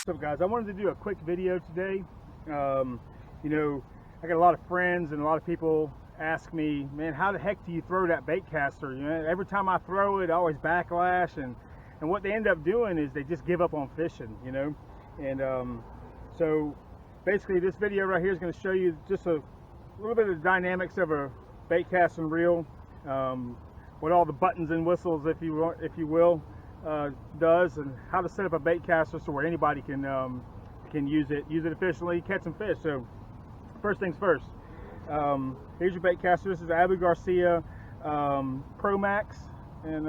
What's up, guys? I wanted to do a quick video today. You know, I got a lot of friends and a lot of people ask me, man, how the heck do you throw that bait caster? You know, every time I throw it, I always backlash, and what they end up doing is they just give up on fishing, you know. And so basically this video right here is going to show you just a little bit of the dynamics of a bait casting reel, what all the buttons and whistles, if you will, does, and how to set up a bait caster so where anybody can use it efficiently, catch some fish. So first things first, here's your bait caster. This is Abu Garcia Pro Max, and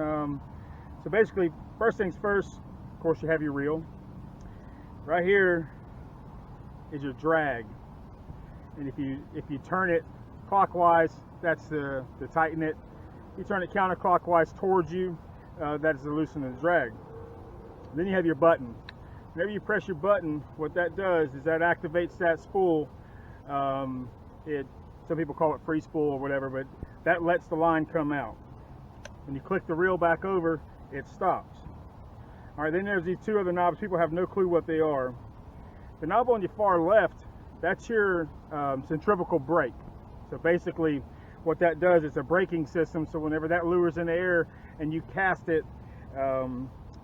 so basically first things first, of course, you have your reel. Right here is your drag, and if you turn it clockwise, that's to tighten it. If you turn it counterclockwise towards you, that is to loosen the drag. Then you have your button. Whenever you press your button, what that does is that activates that spool. Some people call it free spool or whatever, but that lets the line come out. When you click the reel back over, it stops. All right, then there's these two other knobs. People have no clue what they are. The knob on your far left, that's your centrifugal brake. So basically what that does is a braking system, so whenever that lure's in the air and you cast it,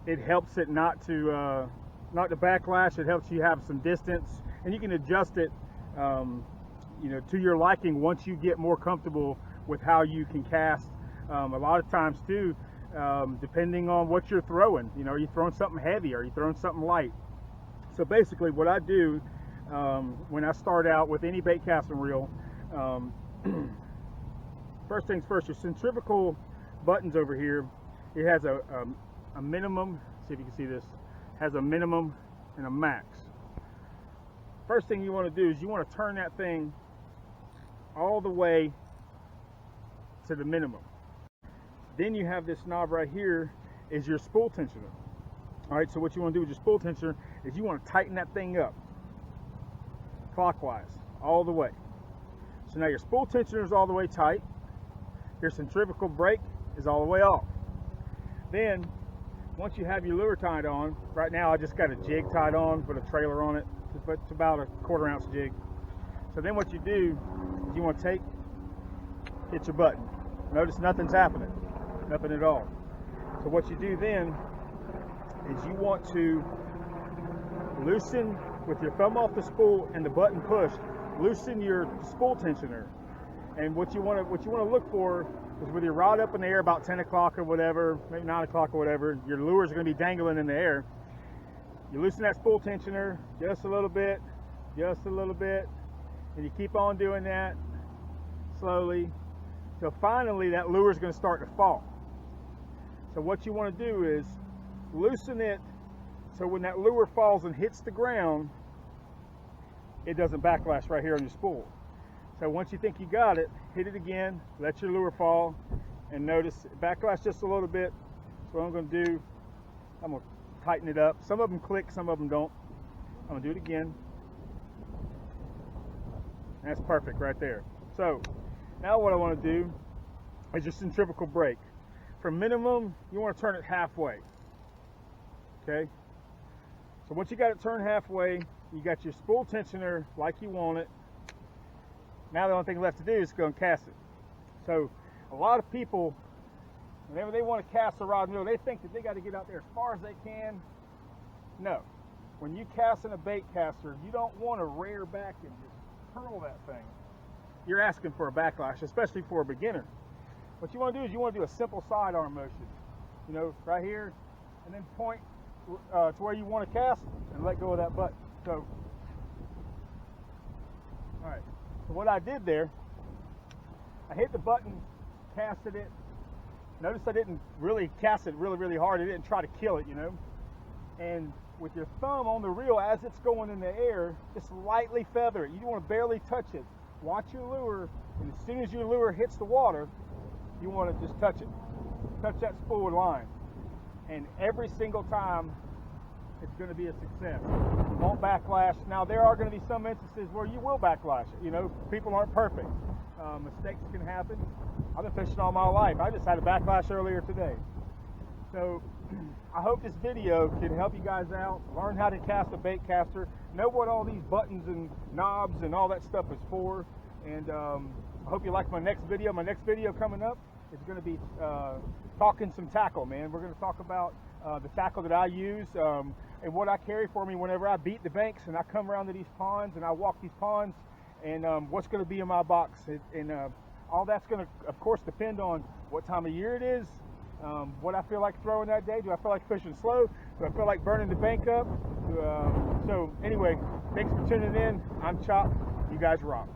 it helps it not to backlash. It helps you have some distance, and you can adjust it you know, to your liking once you get more comfortable with how you can cast. A lot of times too, depending on what you're throwing, you know, are you throwing something heavy, are you throwing something light? So basically what I do when I start out with any bait casting reel, first things first, your centrifugal buttons over here, it has a minimum, see if you can see this, has a minimum and a max. First thing you want to do is you want to turn that thing all the way to the minimum. Then you have this knob right here is your spool tensioner. All right, so what you want to do with your spool tensioner is you want to tighten that thing up clockwise all the way. So now your spool tensioner is all the way tight. Your centrifugal brake is all the way off. Then once you have your lure tied on, right now I just got a jig tied on with a trailer on it. It's about a 1/4 ounce jig. So then what you do is you want to hit your button. Notice nothing's happening, nothing at all. So what you do then is you want to loosen with your thumb off the spool and the button pushed, loosen your spool tensioner. And what you want to look for is with your rod up in the air about 10 o'clock or whatever, maybe 9 o'clock or whatever, your lures are going to be dangling in the air. You loosen that spool tensioner just a little bit, and you keep on doing that slowly till finally that lure is going to start to fall. So what you want to do is loosen it so when that lure falls and hits the ground, it doesn't backlash right here on your spool. So once you think you got it, hit it again, let your lure fall, and notice it backlash just a little bit. So what I'm going to do, I'm going to tighten it up. Some of them click, some of them don't. I'm going to do it again. That's perfect right there. So now what I want to do is your centrifugal brake. For minimum, you want to turn it halfway. Okay? So once you got it turned halfway, you got your spool tensioner like you want it. Now the only thing left to do is go and cast it. So a lot of people, whenever they want to cast a rod and reel, they think that they got to get out there as far as they can. No. When you cast in a bait caster, you don't want to rear back and just curl that thing. You're asking for a backlash, especially for a beginner. What you want to do is you want to do a simple sidearm motion. You know, right here, and then point to where you want to cast and let go of that button. So, all right. So what I did there, I hit the button, casted it. Notice I didn't really cast it really hard. I didn't try to kill it, you know. And with your thumb on the reel as it's going in the air, just lightly feather it. You don't want to barely touch it. Watch your lure, and as soon as your lure hits the water, you want to just touch it. Touch that spool line. And every single time, it's going to be a success. You won't backlash. Now, there are going to be some instances where you will backlash it. You know, people aren't perfect. Mistakes can happen. I've been fishing all my life. I just had a backlash earlier today. So I hope this video can help you guys out, learn how to cast a bait caster, know what all these buttons and knobs and all that stuff is for, and I hope you like my next video. My next video coming up is going to be talking some tackle, man. We're going to talk about the tackle that I use and what I carry for me whenever I beat the banks and I come around to these ponds and I walk these ponds, and what's going to be in my box. And all that's going to, of course, depend on what time of year it is, what I feel like throwing that day. Do I feel like fishing slow? Do I feel like burning the bank up? So anyway, thanks for tuning in. I'm Chop. You guys rock.